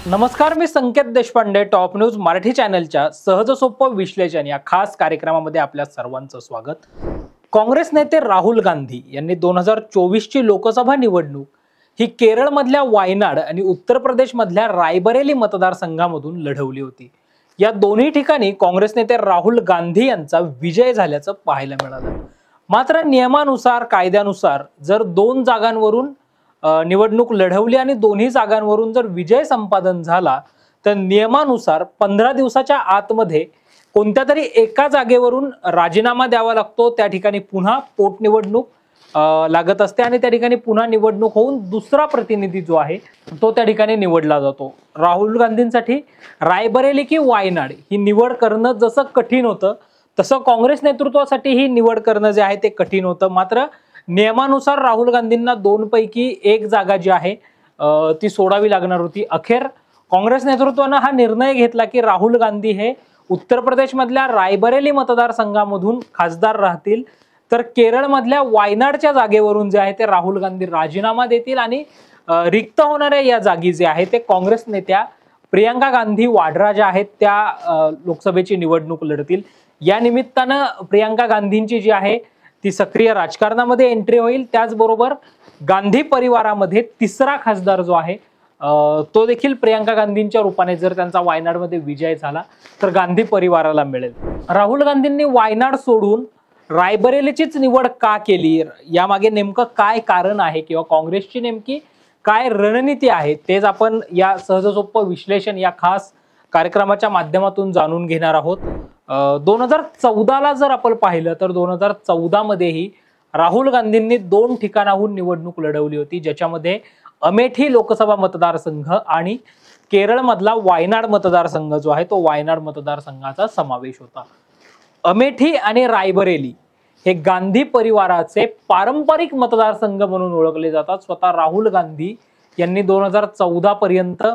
नमस्कार, मी संकेत Deshpande top news Marathi चॅनलच्या सहज सोपं विश्लेषण या खास कार्यक्रमामध्ये आपल्या सर्वांचं स्वागत। काँग्रेस नेते राहुल गांधी यांनी 2024 ची लोकसभा निवडणूक ही केरळमधल्या वायनाड आणि उत्तर प्रदेशमधल्या रायबरेली मतदारसंघामधून लढवली होती। या दोन्ही ठिकाणी काँग्रेस नेते राहुल गांधी यांचा विजय झाल्याचं पाहायला मिळालं। मात्र नियमानुसार कायद्यानुसार जर दोन जागांवरून निवडणूक लढवली आणि दोन्ही जागांवरून जर विजय संपादन झाला तर नियमानुसार 15 दिवसाच्या आतमध्ये कोणत्या तरी एका जागेवरून राजीनामा द्यावा लागतो। त्या ठिकाणी पुन्हा पोटनिवडणूक लागत असते आणि त्या ठिकाणी पुन्हा निवडणूक होऊन दुसरा प्रतिनिधी जो आहे तो त्या ठिकाणी निवडला जातो। राहुल गांधींसाठी रायबरेली की वायनाड ही निवड करणं जसं कठीण होतं तसं काँग्रेस नेतृत्वासाठी ही निवड करणं जे आहे ते कठीण होतं। मात्र नियमानुसार राहुल गांधींना दोन पैकी एक जागा जी आहे ती सोडावी लागणार होती। अखेर काँग्रेस नेतृत्वाने हा निर्णय घेतला की राहुल गांधी हे उत्तर प्रदेशमधल्या रायबरेली मतदारसंघामधून खासदार राहतील, तर केरळमधल्या वायनाडच्या जागेवरून जे आहे ते राहुल गांधी राजीनामा देतील आणि रिक्त होणाऱ्या या जागी जे आहे ते काँग्रेस नेत्या प्रियंका गांधी वाड्रा ज्या आहेत त्या लोकसभेची निवडणूक लढतील। या निमित्तानं प्रियंका गांधींची जी आहे ती सक्रिय राजकारणामध्ये एंट्री होईल। त्याचबरोबर गांधी परिवारामध्ये तिसरा खासदार जो आहे तो देखील प्रियंका गांधींच्या रूपाने जर त्यांचा वायनाडमध्ये विजय झाला तर गांधी परिवाराला मिळेल। राहुल गांधींनी वायनाड सोडून रायबरेलीचीच निवड का केली, यामागे नेमकं काय कारण आहे किंवा काँग्रेसची नेमकी काय रणनीती आहे तेच आपण या सहज सोपं विश्लेषण या खास कार्यक्रमाच्या माध्यमातून जाणून घेणार आहोत। 2014ला जर आपण पाहिलं तर 2014 मध्येही राहुल गांधींनी दोन ठिकाणाहून निवडणूक लढवली होती, ज्याच्यामध्ये अमेठी लोकसभा मतदारसंघ आणि केरळमधला वायनाड मतदारसंघ जो आहे तो वायनाड मतदारसंघाचा समावेश होता। अमेठी आणि रायबरेली हे गांधी परिवाराचे पारंपरिक मतदारसंघ म्हणून ओळखले जातात। स्वतः राहुल गांधी यांनी 2014 पर्यंत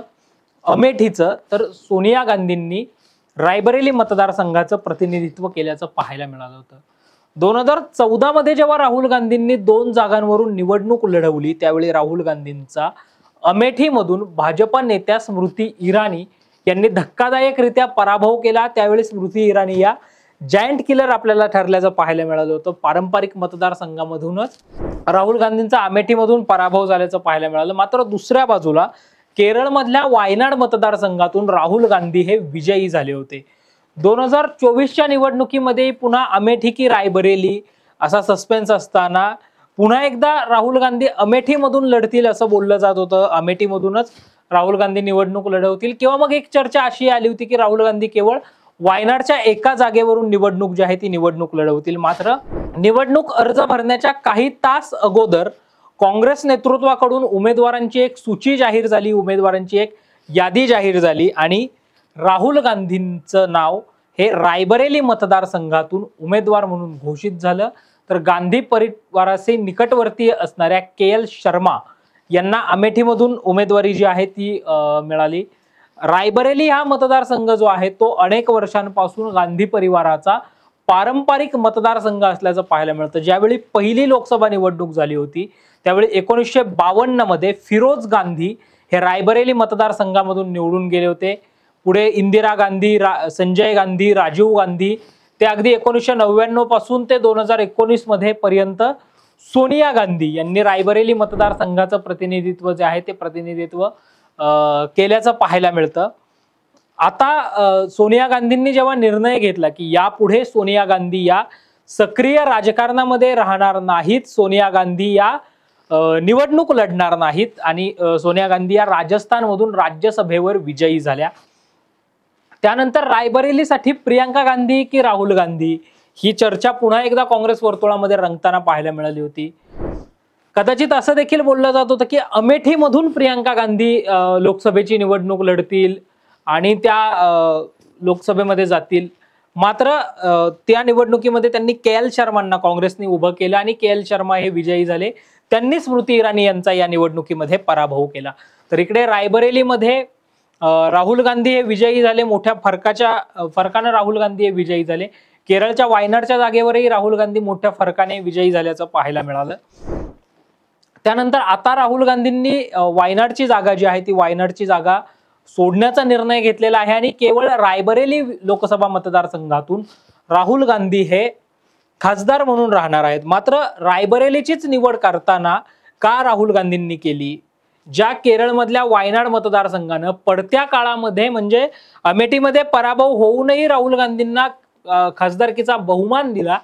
अमेठीचं तर सोनिया गांधींनी रायबरेली मतदारसंघाचं प्रतिनिधित्व केल्याचं पाहायला मिळालं होतं। 2014 मध्ये जेव्हा राहुल गांधींनी दोन जागांवरून निवडणूक लढवली त्यावेळी राहुल गांधींचा अमेठीमधून भाजपा नेत्या स्मृती इराणी यांनी धक्कादायकरित्या पराभव केला। त्यावेळी स्मृती इराणी या जायंट किलर आपल्याला ठरल्याचं पाहायला मिळालं होतं। पारंपरिक मतदारसंघामधूनच राहुल गांधींचा अमेठीमधून पराभव झाल्याचं पाहायला मिळालं। मात्र दुसऱ्या बाजूला केरळमधल्या वायनाड मतदारसंघातून राहुल गांधी हे विजयी झाले होते। 2024च्या निवडणुकीमध्ये पुन्हा अमेठी की रायबरेली असा सस्पेन्स असताना पुन्हा एकदा राहुल गांधी अमेठीमधून लढतील असं बोललं जात होतं। अमेठीमधूनच राहुल गांधी निवडणूक लढवतील किंवा मग एक चर्चा अशी आली होती की राहुल गांधी केवळ वायनाडच्या एका जागेवरून निवडणूक जी आहे ती निवडणूक लढवतील। मात्र निवडणूक अर्ज भरण्याच्या काही तास अगोदर काँग्रेस नेतृत्वाकडून उमेदवारांची एक सूची जाहीर झाली, उमेदवारांची एक यादी जाहीर झाली आणि राहुल गांधींचं नाव हे रायबरेली मतदारसंघातून उमेदवार म्हणून घोषित झालं। तर गांधी परिवाराचे निकटवर्तीय असणाऱ्या के.एल. शर्मा यांना अमेठीमधून उमेदवारी जी आहे ती मिळाली। रायबरेली हा मतदारसंघ जो आहे तो अनेक वर्षांपासून गांधी परिवाराचा पारंपरिक मतदारसंघ असल्याचं पाहायला मिळतं। ज्यावेळी पहिली लोकसभा निवडणूक झाली होती त्यावेळी 1952 मध्ये फिरोज गांधी हे रायबरेली मतदारसंघामधून निवडून गेले होते। पुढे इंदिरा गांधी, संजय गांधी, राजीव गांधी ते अगदी 1999 पासून ते 2019 मध्ये पर्यंत सोनिया गांधी यांनी रायबरेली मतदारसंघाचं प्रतिनिधित्व जे आहे ते प्रतिनिधित्व केल्याचं पाहायला मिळतं। आता सोनिया गांधींनी जेव्हा निर्णय घेतला की यापुढे सोनिया गांधी या सक्रिय राजकारणामध्ये राहणार नाहीत, सोनिया गांधी या निवडणूक लढणार नाहीत आणि सोनिया गांधी या राजस्थानमधून राज्यसभेवर विजयी झाल्या। त्यानंतर रायबरेलीसाठी प्रियंका गांधी की राहुल गांधी ही चर्चा पुन्हा एकदा काँग्रेस वर्तुळामध्ये रंगताना पाहायला मिळाली होती। कदाचित असं देखील बोललं जात होतं की अमेठीमधून प्रियंका गांधी लोकसभेची निवडणूक लढतील आणि त्या लोकसभेमध्ये जातील। मात्र त्या निवडणुकीमध्ये त्यांनी के.एल. शर्मांना काँग्रेसने उभं केलं आणि के.एल. शर्मा हे विजयी झाले। त्यांनी स्मृती इराणी यांचा या निवडणुकीमध्ये पराभव केला। तर इकडे रायबरेलीमध्ये राहुल गांधी हे विजयी झाले, मोठ्या फरकाने राहुल गांधी हे विजयी झाले। केरळच्या वायनाडच्या जागेवरही राहुल गांधी मोठ्या फरकाने विजयी झाल्याचं पाहायला मिळालं। त्यानंतर आता राहुल गांधींनी वायनाडची जागा जी आहे ती वायनाडची जागा सोडण्याचा निर्णय घेतलेला आहे आणि केवळ रायबरेली लोकसभा मतदारसंघातून राहुल गांधी हे खासदार म्हणून राहणार आहेत। मात्र रायबरेलीचीच निवड करताना का राहुल गांधींनी केली? ज्या केरळमधल्या वायनाड मतदारसंघानं पडत्या काळामध्ये म्हणजे अमेठीमध्ये पराभव होऊनही राहुल गांधींना खासदारकीचा बहुमान दिला,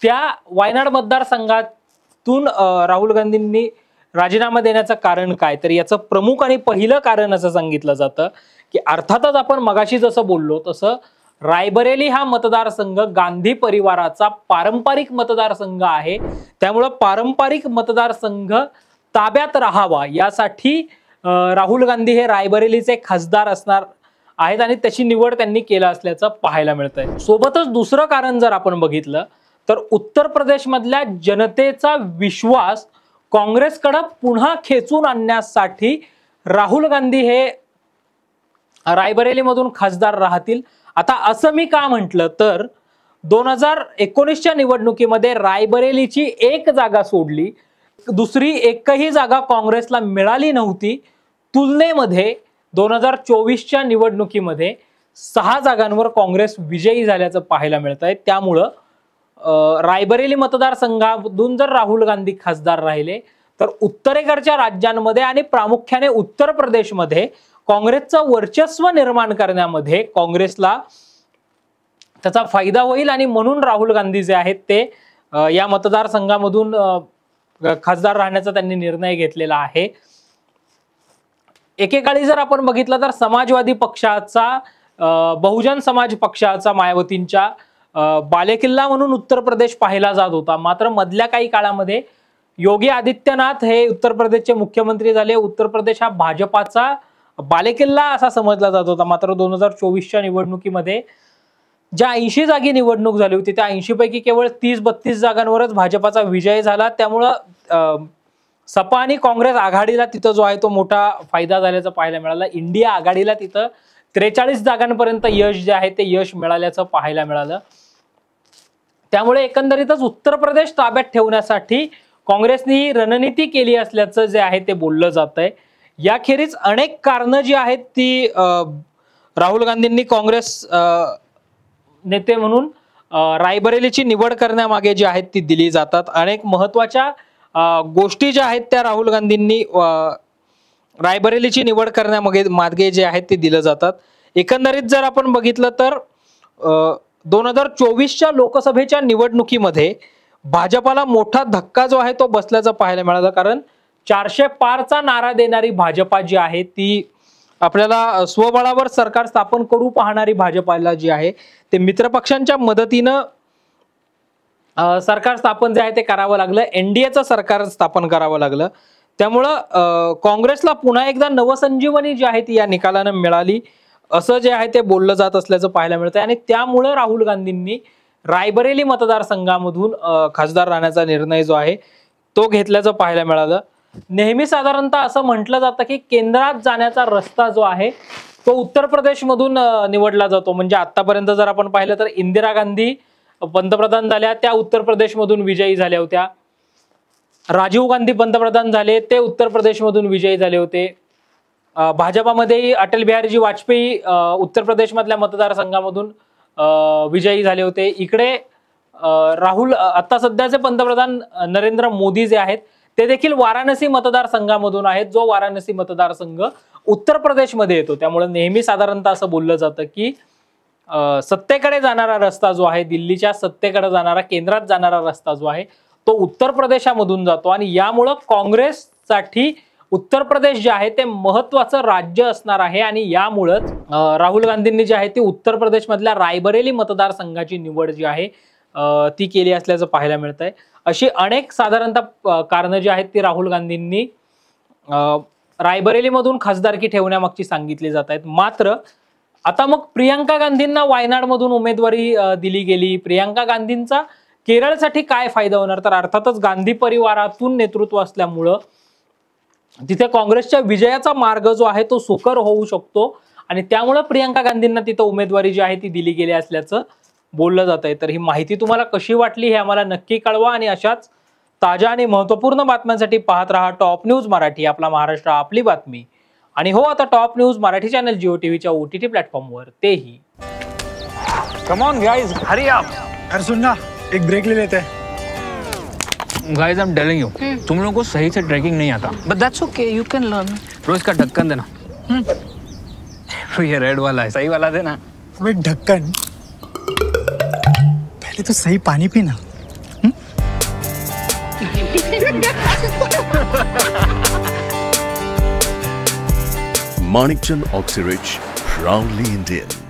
त्या वायनाड मतदारसंघातून राहुल गांधींनी राजीनामा देण्याचं कारण काय? तर याचं प्रमुख आणि पहिलं कारण असं सांगितलं जातं की अर्थातच आपण मगाशी जसं बोललो तसं रायबरेली हा मतदारसंघ गांधी परिवाराचा पारंपरिक मतदारसंघ आहे। त्यामुळे पारंपरिक मतदारसंघ ताब्यात राहावा यासाठी राहुल गांधी हे रायबरेलीचे खासदार असणार आहेत आणि त्याची निवड त्यांनी केला असल्याचं पाहायला मिळतंय। सोबतच दुसरं कारण जर आपण बघितलं तर उत्तर प्रदेशमधल्या जनतेचा विश्वास काँग्रेसकडे पुन्हा खेचून आणण्यासाठी राहुल गांधी हे रायबरेलीमधून खासदार राहतील। आता असं मी का म्हटलं तर 2019च्या निवडणुकीमध्ये रायबरेलीची एक जागा सोडली, दुसरी एकही जागा काँग्रेसला मिळाली नव्हती। तुलनेमध्ये 2024च्या निवडणुकीमध्ये 6 जागांवर काँग्रेस विजयी झाल्याचं पाहायला मिळतंय। त्यामुळं रायबरेली मतदारसंघातून जर राहुल गांधी खासदार राहिले तर उत्तरेकडच्या राज्यांमध्ये आणि प्रामुख्याने उत्तर प्रदेशमध्ये काँग्रेसचं वर्चस्व निर्माण करण्यामध्ये काँग्रेसला त्याचा फायदा होईल आणि म्हणून राहुल गांधी जे आहेत ते या मतदारसंघामधून खासदार राहण्याचा त्यांनी निर्णय घेतलेला आहे। एकेकाळी जर आपण बघितलं तर समाजवादी पक्षाचा बहुजन समाज पक्षाचा मायावतींच्या बालेकिल्ला म्हणून उत्तर प्रदेश पाहिला जात होता। मात्र मधल्या काही काळामध्ये योगी आदित्यनाथ हे उत्तर प्रदेशचे मुख्यमंत्री झाले। उत्तर प्रदेश हा भाजपाचा बालेकिल्ला असा समजला जात होता। मात्र 2024च्या निवडणुकीमध्ये ज्या 80 जागी निवडणूक झाली होती त्या 80 पैकी केवळ 30-32 जागांवरच भाजपाचा विजय झाला। त्यामुळं सपा आणि काँग्रेस आघाडीला तिथं जो आहे तो मोठा फायदा झाल्याचं पाहायला मिळालं। इंडिया आघाडीला तिथं 43 जागांपर्यंत यश जे आहे ते यश मिळाल्याचं पाहायला मिळालं। त्यामुळे एकंदरीतच उत्तर प्रदेश ताब्यात ठेवण्यासाठी काँग्रेसने ही रणनीती केली असल्याचं जे आहे ते बोललं जातंय। याखेरीज अनेक कारणं जी आहेत ती राहुल गांधींनी काँग्रेस नेते म्हणून रायबरेलीची निवड करण्यामागे जी आहेत ती दिली जातात। अनेक महत्त्वाच्या गोष्टी ज्या आहेत त्या राहुल गांधींनी रायबरेलीची निवड करण्यामागे जे आहेत ते दिलं जातात। एकंदरीत जर आपण बघितलं तर 2024च्या लोकसभेच्या निवडणुकीमध्ये भाजपाला मोठा धक्का जो आहे तो बसल्याचं पाहायला मिळालं। कारण 400 पारचा नारा देणारी भाजपा जी आहे ती आपल्याला स्वबळावर सरकार स्थापन करू पाहणारी भाजपाला जी आहे ते मित्रपक्षांच्या मदतीनं सरकार स्थापन जे आहे ते करावं लागलं, एनडीएचं सरकार स्थापन करावं लागलं। त्यामुळं काँग्रेसला पुन्हा एकदा नवसंजीवनी जी आहे ती या निकालानं मिळाली असं जे आहे ते बोललं जात असल्याचं पाहायला मिळतंय आणि त्यामुळं राहुल गांधींनी रायबरेली मतदारसंघामधून खासदार राहण्याचा निर्णय जो आहे तो घेतल्याचं पाहायला मिळालं। नेहमी साधारणतः असं म्हटलं जातं की केंद्रात जाण्याचा रस्ता जो आहे तो उत्तर प्रदेशमधून निवडला जातो। म्हणजे आतापर्यंत जर आपण पाहिलं तर इंदिरा गांधी पंतप्रधान झाल्या त्या उत्तर प्रदेशमधून विजयी झाल्या होत्या। राजीव गांधी पंतप्रधान झाले ते उत्तर प्रदेशमधून विजयी झाले होते। भाजपामध्ये अटल बिहारीजी वाजपेयी उत्तर प्रदेशमधल्या मतदारसंघामधून विजयी झाले होते। इकडे राहुल आता सध्याचे पंतप्रधान नरेंद्र मोदी जे आहेत ते देखील वाराणसी मतदारसंघामधून आहेत, जो वाराणसी मतदारसंघ उत्तर प्रदेशमध्ये येतो। त्यामुळे नेहमी साधारणतः असं बोललं जातं की सत्तेकडे जाणारा रस्ता जो आहे, दिल्लीच्या सत्तेकडे जाणारा, केंद्रात जाणारा रस्ता जो आहे तो उत्तर प्रदेशामधून जातो आणि यामुळं काँग्रेससाठी उत्तर प्रदेश जे आहे ते महत्त्वाचं राज्य असणार आहे आणि यामुळेच राहुल गांधींनी जे आहे ती उत्तर प्रदेशमधल्या रायबरेली मतदारसंघाची निवड जी आहे ती केली असल्याचं पाहायला मिळतंय। अशी अनेक साधारणतः कारणं जी आहेत ती राहुल गांधींनी रायबरेलीमधून खासदारकी ठेवण्यामागची सांगितली जात आहेत। मात्र आता मग प्रियंका गांधींना वायनाडमधून उमेदवारी दिली गेली, प्रियंका गांधींचा केरळसाठी काय फायदा होणार? तर अर्थातच गांधी परिवारातून नेतृत्व असल्यामुळं तिथे काँग्रेसच्या विजयाचा मार्ग जो आहे तो सुकर होऊ शकतो आणि त्यामुळे प्रियंका गांधींना तिथे उमेदवारी जी आहे ती दिली गेली असल्याचं बोललं जात आहे। तर ही माहिती तुम्हाला कशी वाटली हे आम्हाला नक्की कळवा आणि अशाच ताज्या आणि महत्त्वपूर्ण बातम्यांसाठी पाहत रहा टॉप न्यूज मराठी, आपला महाराष्ट्र आपली बातमी आणि हो, आता top news Marathi channel Jio टीव्हीच्या OTT प्लॅटफॉर्मवर तेही. Come on guys, hurry up. यार सुन ना, एक ब्रेक ले लेते हैं. Guys, I'm telling you, तुम लोगों को सही से ट्रैकिंग नहीं आता. But that's okay, you can learn. रोज का ढक्कन देना. ये रेड वाला है, सही वाला देना. अबे ढक्कन, पहले तो सही पानी पीना. Manikchand Oxyrich, proudly Indian.